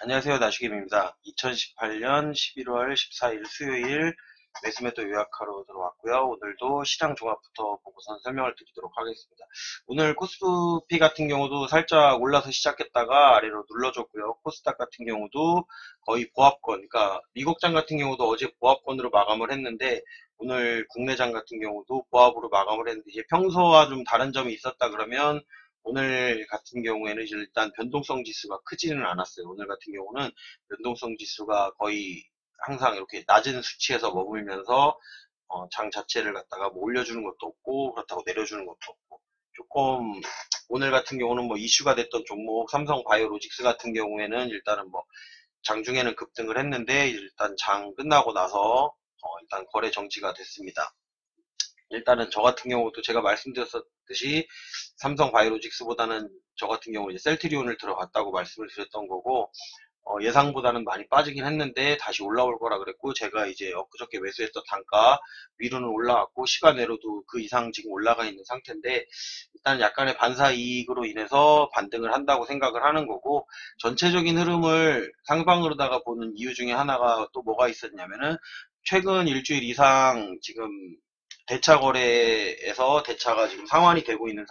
안녕하세요. 나시김입니다. 2018년 11월 14일 수요일 매수매도 요약하러 들어왔고요. 오늘도 시장 종합부터 보고선 설명을 드리도록 하겠습니다. 오늘 코스피 같은 경우도 살짝 올라서 시작했다가 아래로 눌러줬고요. 코스닥 같은 경우도 거의 보합권, 그러니까 미국장 같은 경우도 어제 보합권으로 마감을 했는데 오늘 국내장 같은 경우도 보합으로 마감을 했는데 이제 평소와 좀 다른 점이 있었다 그러면 오늘 같은 경우에는 일단 변동성 지수가 크지는 않았어요. 오늘 같은 경우는 변동성 지수가 거의 항상 이렇게 낮은 수치에서 머물면서 장 자체를 갖다가 뭐 올려주는 것도 없고 그렇다고 내려주는 것도 없고 조금 오늘 같은 경우는 뭐 이슈가 됐던 종목 삼성바이오로직스 같은 경우에는 일단은 뭐 장중에는 급등을 했는데 일단 장 끝나고 나서 일단 거래 정지가 됐습니다. 일단은 저 같은 경우도 제가 말씀드렸듯이 삼성바이오로직스보다는 저 같은 경우 이제 셀트리온을 들어갔다고 말씀을 드렸던 거고 예상보다는 많이 빠지긴 했는데 다시 올라올 거라 그랬고 제가 이제 엊그저께 매수했던 단가 위로는 올라왔고 시간외로도 그 이상 지금 올라가 있는 상태인데 일단 약간의 반사 이익으로 인해서 반등을 한다고 생각을 하는 거고 전체적인 흐름을 상방으로다가 보는 이유 중에 하나가 또 뭐가 있었냐면은 최근 일주일 이상 지금 대차 거래에서 대차가 지금 상환이 되고 있는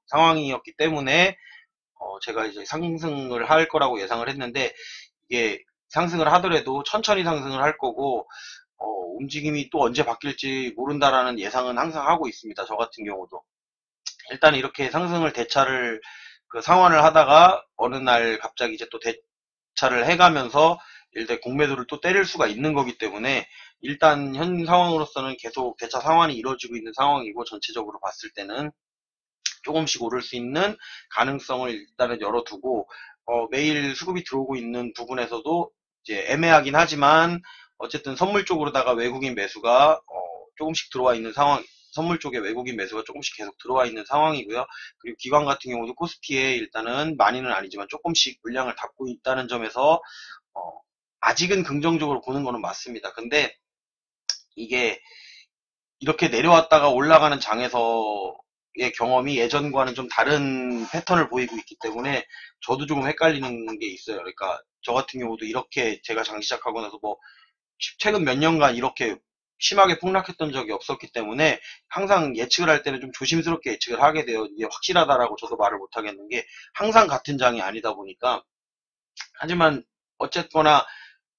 상황이었기 때문에 제가 이제 상승을 할 거라고 예상을 했는데 이게 상승을 하더라도 천천히 상승을 할 거고 움직임이 또 언제 바뀔지 모른다라는 예상은 항상 하고 있습니다. 저 같은 경우도 일단 이렇게 상승을 대차를 그 상환을 하다가 어느 날 갑자기 이제 또 대차를 해가면서 일대 공매도를 또 때릴 수가 있는 거기 때문에 일단 현 상황으로서는 계속 대차 상환이 이루어지고 있는 상황이고 전체적으로 봤을 때는 조금씩 오를 수 있는 가능성을 일단은 열어두고 매일 수급이 들어오고 있는 부분에서도 이제 애매하긴 하지만 어쨌든 선물 쪽으로다가 외국인 매수가 조금씩 들어와 있는 상황, 선물 쪽에 외국인 매수가 조금씩 계속 들어와 있는 상황이고요. 그리고 기관 같은 경우도 코스피에 일단은 많이는 아니지만 조금씩 물량을 담고 있다는 점에서 어, 아직은 긍정적으로 보는 거는 맞습니다. 근데 이게 이렇게 내려왔다가 올라가는 장에서의 경험이 예전과는 좀 다른 패턴을 보이고 있기 때문에 저도 조금 헷갈리는 게 있어요. 그러니까 저 같은 경우도 이렇게 제가 장기 시작하고 나서 뭐 최근 몇 년간 이렇게 심하게 폭락했던 적이 없었기 때문에 항상 예측을 할 때는 좀 조심스럽게 예측을 하게 돼요. 이게 확실하다라고 저도 말을 못 하겠는 게 항상 같은 장이 아니다 보니까 하지만 어쨌거나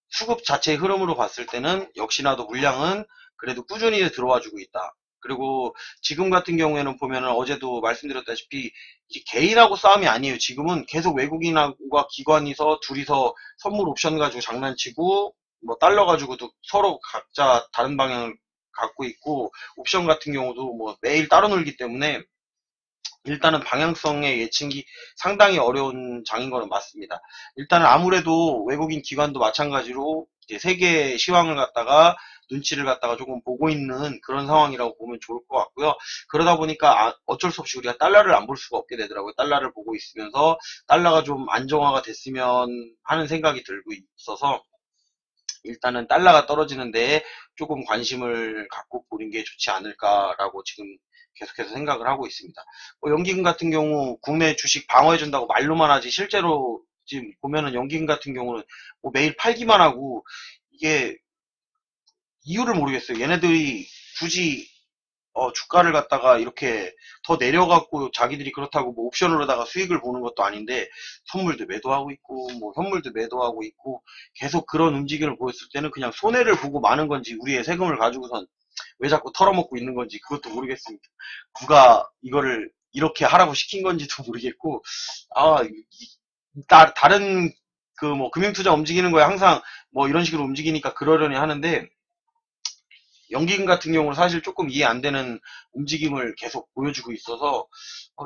수급 자체의 흐름으로 봤을 때는 역시나도 물량은 그래도 꾸준히 들어와 주고 있다. 그리고 지금 같은 경우에는 보면은 어제도 말씀드렸다시피 개인하고 싸움이 아니에요. 지금은 계속 외국인하고 기관이서 둘이서 선물 옵션 가지고 장난치고 뭐 달러 가지고도 서로 각자 다른 방향을 갖고 있고 옵션 같은 경우도 뭐 매일 따로 놀기 때문에 일단은 방향성의 예측이 상당히 어려운 장인 거는 맞습니다. 일단은 아무래도 외국인 기관도 마찬가지로 이제 세계 시황을 갖다가 눈치를 갖다가 조금 보고 있는 그런 상황이라고 보면 좋을 것 같고요. 그러다 보니까 어쩔 수 없이 우리가 달러를 안 볼 수가 없게 되더라고요. 달러를 보고 있으면서 달러가 좀 안정화가 됐으면 하는 생각이 들고 있어서 일단은 달러가 떨어지는데 조금 관심을 갖고 보는 게 좋지 않을까라고 지금 계속해서 생각을 하고 있습니다. 연기금 같은 경우 국내 주식 방어해준다고 말로만 하지 실제로 지금 보면은 연기금 같은 경우는 뭐 매일 팔기만 하고 이게 이유를 모르겠어요. 얘네들이 굳이 주가를 갖다가 이렇게 더 내려갖고 자기들이 그렇다고 뭐 옵션으로다가 수익을 보는 것도 아닌데 선물도 매도하고 있고 뭐 선물도 매도하고 있고 계속 그런 움직임을 보였을 때는 그냥 손해를 보고 마는 건지 우리의 세금을 가지고선 왜 자꾸 털어먹고 있는 건지 그것도 모르겠습니다. 누가 이거를 이렇게 하라고 시킨 건지도 모르겠고 다른 그 뭐 금융투자 움직이는 거에 항상 뭐 이런 식으로 움직이니까 그러려니 하는데 연기금 같은 경우는 사실 조금 이해 안 되는 움직임을 계속 보여주고 있어서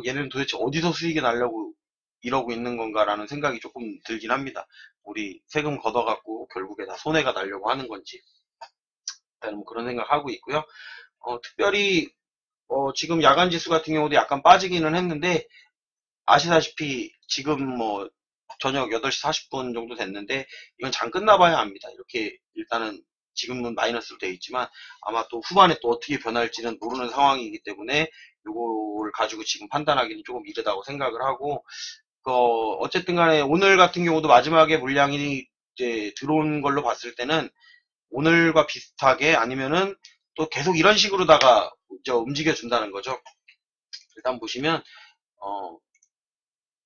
얘는 도대체 어디서 수익이 나려고 이러고 있는 건가라는 생각이 조금 들긴 합니다. 우리 세금 걷어갖고 결국에 다 손해가 나려고 하는 건지 일단은 뭐 그런 생각하고 있고요. 특별히 지금 야간 지수 같은 경우도 약간 빠지기는 했는데 아시다시피 지금 뭐 저녁 8시 40분 정도 됐는데 이건 장 끝나봐야 압니다. 이렇게 일단은 지금은 마이너스로 되어 있지만 아마 또 후반에 또 어떻게 변할지는 모르는 상황이기 때문에 요거를 가지고 지금 판단하기는 조금 이르다고 생각을 하고 어쨌든 간에 오늘 같은 경우도 마지막에 물량이 이제 들어온 걸로 봤을 때는 오늘과 비슷하게 아니면은 또 계속 이런 식으로다가 움직여 준다는 거죠. 일단 보시면,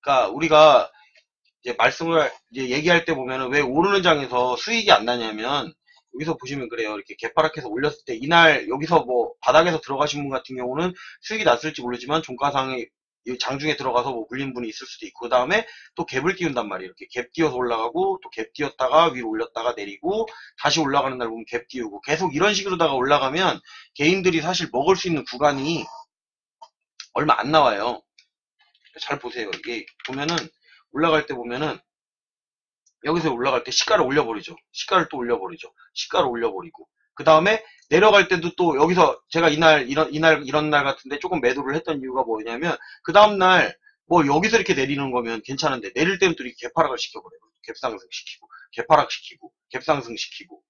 그러니까 우리가 이제 이제 얘기할 때 보면은 왜 오르는 장에서 수익이 안 나냐면, 여기서 보시면 그래요. 이렇게 개파락해서 올렸을 때 이날 여기서 뭐 바닥에서 들어가신 분 같은 경우는 수익이 났을지 모르지만 종가상에 이 장중에 들어가서 뭐 물린 분이 있을 수도 있고, 그 다음에 또 갭을 띄운단 말이에요. 이렇게 갭 띄워서 올라가고 또 갭 띄웠다가 위로 올렸다가 내리고 다시 올라가는 날 보면 갭 띄우고 계속 이런 식으로다가 올라가면 개인들이 사실 먹을 수 있는 구간이 얼마 안 나와요. 잘 보세요. 이게 보면은 올라갈 때 보면은 여기서 올라갈 때 시가를 올려버리죠. 시가를 또 올려버리죠. 시가를 올려버리고. 그 다음에 내려갈 때도 또 여기서 제가 이런 날 같은데 조금 매도를 했던 이유가 뭐냐면, 그 다음날 뭐 여기서 이렇게 내리는 거면 괜찮은데 내릴 때는 또 이렇게 개파락을 시켜버려요. 갭상승시키고, 개파락시키고, 갭상승시키고.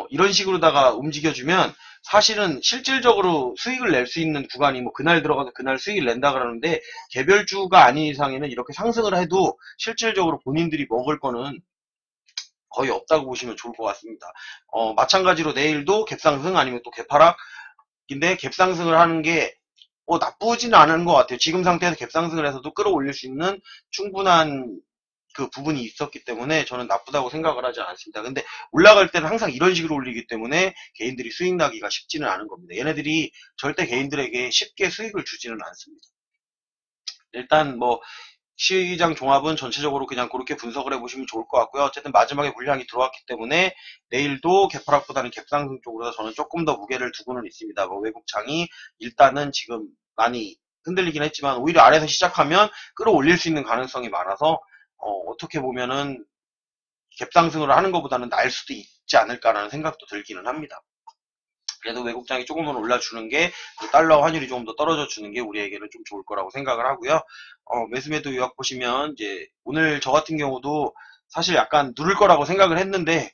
이런 식으로다가 움직여주면 사실은 실질적으로 수익을 낼 수 있는 구간이 뭐 그날 들어가서 그날 수익을 낸다 그러는데, 개별주가 아닌 이상에는 이렇게 상승을 해도 실질적으로 본인들이 먹을 거는 거의 없다고 보시면 좋을 것 같습니다. 마찬가지로 내일도 갭상승 아니면 또 갭하락인데, 갭상승을 하는 게 나쁘지는 않은 것 같아요. 지금 상태에서 갭상승을 해서도 끌어올릴 수 있는 충분한 그 부분이 있었기 때문에 저는 나쁘다고 생각을 하지 않습니다. 근데 올라갈 때는 항상 이런 식으로 올리기 때문에 개인들이 수익 나기가 쉽지는 않은 겁니다. 얘네들이 절대 개인들에게 쉽게 수익을 주지는 않습니다. 일단 뭐 시장 종합은 전체적으로 그냥 그렇게 분석을 해보시면 좋을 것 같고요. 어쨌든 마지막에 물량이 들어왔기 때문에 내일도 개파락보다는 갭상승 쪽으로 저는 조금 더 무게를 두고는 있습니다. 뭐 외국장이 일단은 지금 많이 흔들리긴 했지만 오히려 아래에서 시작하면 끌어올릴 수 있는 가능성이 많아서 어떻게 보면은 갭상승을 하는 것보다는 나을 수도 있지 않을까라는 생각도 들기는 합니다. 그래도 외국장이 조금은 올려주는 게, 달러 환율이 조금 더 떨어져 주는 게 우리에게는 좀 좋을 거라고 생각을 하고요. 매수매도 유학 보시면 이제 오늘 저 같은 경우도 사실 약간 누를 거라고 생각을 했는데,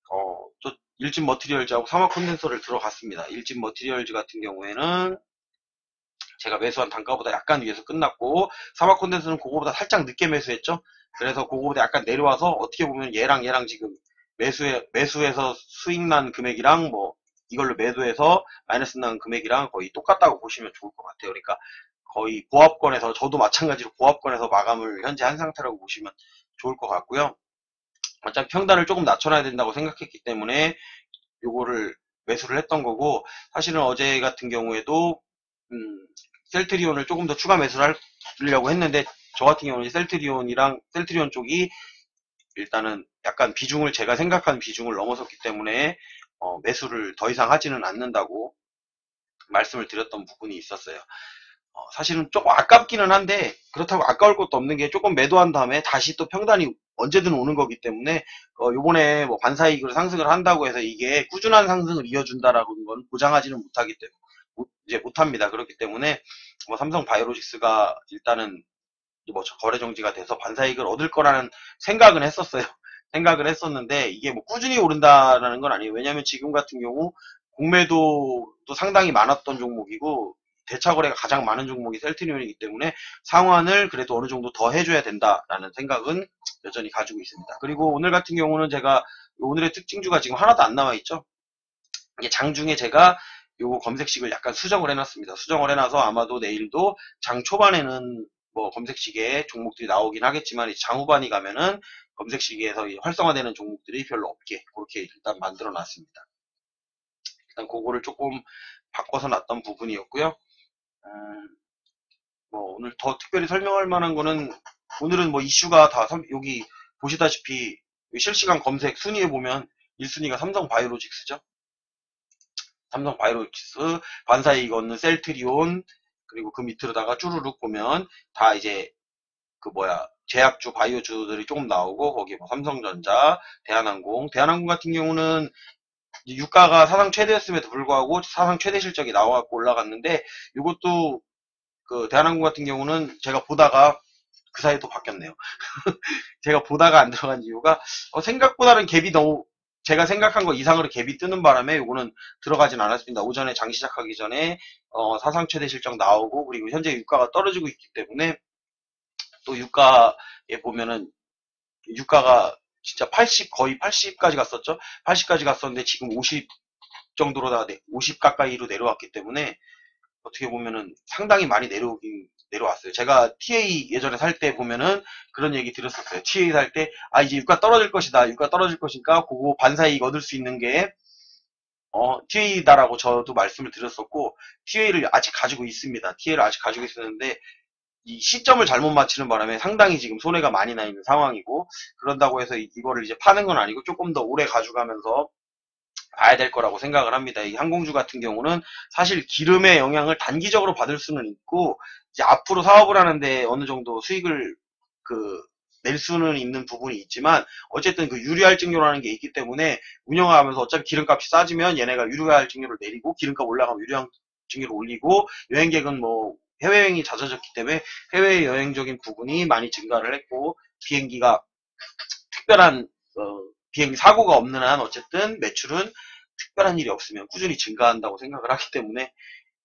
또 일진 머티리얼즈하고 사막 콘덴서를 들어갔습니다. 일진 머티리얼즈 같은 경우에는 제가 매수한 단가보다 약간 위에서 끝났고, 사막 콘덴서는 그거보다 살짝 늦게 매수했죠. 그래서 그거보다 약간 내려와서 어떻게 보면 얘랑 지금 매수해서 수익 난 금액이랑 뭐 이걸로 매도해서 마이너스 난 금액이랑 거의 똑같다고 보시면 좋을 것 같아요. 그러니까 거의 보합권에서, 저도 마찬가지로 보합권에서 마감을 현재 한 상태라고 보시면 좋을 것 같고요. 어차피 평단을 조금 낮춰놔야 된다고 생각했기 때문에 요거를 매수를 했던 거고, 사실은 어제 같은 경우에도 셀트리온을 조금 더 추가 매수를 하려고 했는데, 저 같은 경우는 셀트리온 쪽이 일단은 약간 비중을, 제가 생각한 비중을 넘어섰기 때문에 매수를 더 이상 하지는 않는다고 말씀을 드렸던 부분이 있었어요. 사실은 조금 아깝기는 한데, 그렇다고 아까울 것도 없는 게 조금 매도한 다음에 다시 또 평단이 언제든 오는 거기 때문에 요번에 뭐 반사이익으로 상승을 한다고 해서 이게 꾸준한 상승을 이어준다라는 건 보장하지는 못하기 때문에 이제 못합니다. 그렇기 때문에 뭐 삼성 바이오로직스가 일단은 뭐 거래 정지가 돼서 반사이익을 얻을 거라는 생각은 했었어요. 생각을 했었는데 이게 뭐 꾸준히 오른다라는 건 아니에요. 왜냐하면 지금 같은 경우 공매도도 상당히 많았던 종목이고 대차 거래가 가장 많은 종목이 셀트리온이기 때문에 상환을 그래도 어느 정도 더 해줘야 된다라는 생각은 여전히 가지고 있습니다. 그리고 오늘 같은 경우는 제가 오늘의 특징주가 지금 하나도 안 나와 있죠. 이게 장중에 제가 요거 검색식을 약간 수정을 해놨습니다. 수정을 해놔서 아마도 내일도 장 초반에는 뭐 검색식에 종목들이 나오긴 하겠지만 장 후반이 가면은 검색시기에서 활성화되는 종목들이 별로 없게 그렇게 일단 만들어 놨습니다. 일단 그거를 조금 바꿔서 놨던 부분이었고요. 뭐 오늘 더 특별히 설명할 만한 거는, 오늘은 뭐 이슈가 다 여기 보시다시피 실시간 검색 순위에 보면 1순위가 삼성 바이오로직스죠. 삼성 바이오로직스, 반사이익 얻는 셀트리온, 그리고 그 밑으로다가 쭈루룩 보면 다 이제 제약주, 바이오주들이 조금 나오고, 거기에 뭐 삼성전자, 대한항공 같은 경우는 유가가 사상 최대였음에도 불구하고 사상 최대 실적이 나와갖고 올라갔는데, 이것도 그 대한항공 같은 경우는 제가 보다가 그 사이에 또 바뀌었네요. 제가 보다가 안 들어간 이유가 생각보다는 갭이 너무, 제가 생각한 거 이상으로 갭이 뜨는 바람에 요거는 들어가진 않았습니다. 오전에 장 시작하기 전에 사상 최대 실적 나오고, 그리고 현재 유가가 떨어지고 있기 때문에 또 유가에 보면은 유가가 진짜 80, 거의 80까지 갔었죠. 80까지 갔었는데 지금 50 정도로 50 가까이로 내려왔기 때문에 어떻게 보면은 상당히 많이 내려왔어요. 제가 TA 예전에 살 때 보면은 그런 얘기 들었었어요. TA 살 때, 아, 이제 유가 떨어질 것이다. 유가 떨어질 것이니까, 그거 반사이익 얻을 수 있는 게, TA다라고 저도 말씀을 드렸었고, TA를 아직 가지고 있습니다. TA를 아직 가지고 있었는데, 이 시점을 잘못 맞추는 바람에 상당히 지금 손해가 많이 나 있는 상황이고, 그런다고 해서 이거를 이제 파는 건 아니고 조금 더 오래 가져가면서 봐야 될 거라고 생각을 합니다. 이 항공주 같은 경우는 사실 기름의 영향을 단기적으로 받을 수는 있고, 이제 앞으로 사업을 하는데 어느 정도 수익을 그 낼 수는 있는 부분이 있지만, 어쨌든 그 유리할증료라는 게 있기 때문에 운영하면서 어차피 기름값이 싸지면 얘네가 유리할증료를 내리고, 기름값 올라가면 유리할증료를 올리고, 여행객은 뭐 해외여행이 잦아졌기 때문에 해외여행적인 부분이 많이 증가를 했고, 비행기가 특별한 비행기 사고가 없는 한 어쨌든 매출은 특별한 일이 없으면 꾸준히 증가한다고 생각을 하기 때문에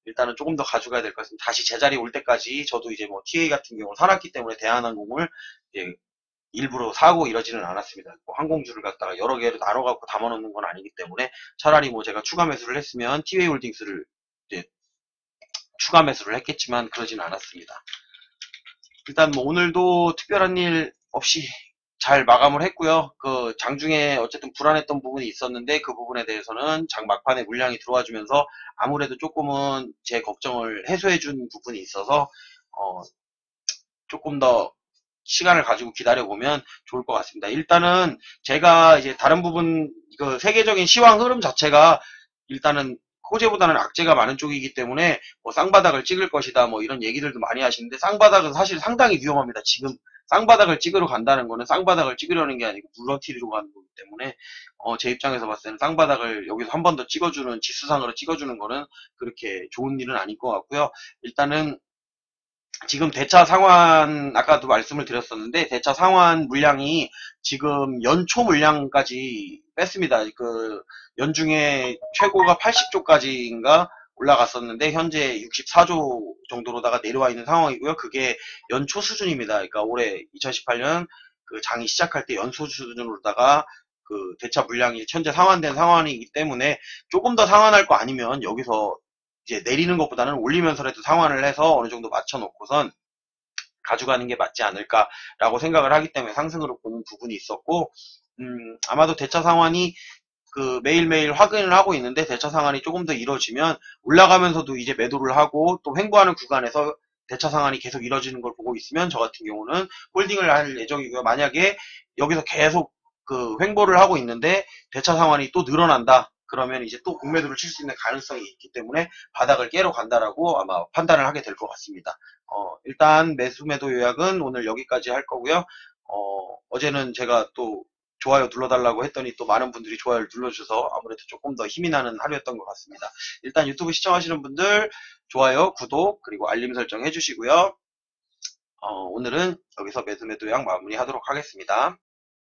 일단은 조금 더 가져가야 될 것 같습니다. 다시 제자리 올 때까지 저도 이제 뭐 TA 같은 경우 살았기 때문에 대한항공을 이제 일부러 사고 이러지는 않았습니다. 뭐 항공주를 갖다가 여러 개로 나눠갖고 담아놓는 건 아니기 때문에 차라리 뭐 제가 추가 매수를 했으면 TA홀딩스를 이제 추가 매수를 했겠지만 그러지는 않았습니다. 일단 뭐 오늘도 특별한 일 없이 잘 마감을 했고요. 그 장중에 어쨌든 불안했던 부분이 있었는데 그 부분에 대해서는 장 막판에 물량이 들어와 주면서 아무래도 조금은 제 걱정을 해소해 준 부분이 있어서 조금 더 시간을 가지고 기다려 보면 좋을 것 같습니다. 일단은 제가 이제 다른 부분 그 세계적인 시황 흐름 자체가 일단은 호재보다는 악재가 많은 쪽이기 때문에 뭐 쌍바닥을 찍을 것이다 뭐 이런 얘기들도 많이 하시는데, 쌍바닥은 사실 상당히 위험합니다. 지금 쌍바닥을 찍으러 간다는 거는 쌍바닥을 찍으려는 게 아니고 물러튀기려고 하는 거기 때문에 제 입장에서 봤을 때는 쌍바닥을 여기서 한 번 더 찍어주는, 지수상으로 찍어주는 거는 그렇게 좋은 일은 아닐 것 같고요. 일단은 지금 대차 상환 아까도 말씀을 드렸었는데, 대차 상환 물량이 지금 연초 물량까지 뺐습니다. 그 연중에 최고가 80조까지인가 올라갔었는데 현재 64조 정도로다가 내려와 있는 상황이고요. 그게 연초 수준입니다. 그러니까 올해 2018년 그 장이 시작할 때 연초 수준으로다가 그 대차 물량이 현재 상환된 상황이기 때문에 조금 더 상환할 거 아니면 여기서 이제 내리는 것보다는 올리면서라도 상환을 해서 어느 정도 맞춰놓고선 가져가는 게 맞지 않을까라고 생각을 하기 때문에 상승으로 보는 부분이 있었고, 아마도 대차 상환이 그 매일매일 확인을 하고 있는데, 대차 상환이 조금 더 이뤄지면 올라가면서도 이제 매도를 하고 또 횡보하는 구간에서 대차 상환이 계속 이뤄지는 걸 보고 있으면 저 같은 경우는 홀딩을 할 예정이고요. 만약에 여기서 계속 그 횡보를 하고 있는데 대차 상환이 또 늘어난다. 그러면 이제 또 공매도를 칠 수 있는 가능성이 있기 때문에 바닥을 깨러 간다라고 아마 판단을 하게 될 것 같습니다. 일단 매수 매도 요약은 오늘 여기까지 할 거고요. 어제는 제가 또 좋아요 눌러달라고 했더니 또 많은 분들이 좋아요를 눌러주셔서 아무래도 조금 더 힘이 나는 하루였던 것 같습니다. 일단 유튜브 시청하시는 분들 좋아요, 구독, 그리고 알림 설정 해주시고요. 오늘은 여기서 매수 매도 요약 마무리하도록 하겠습니다.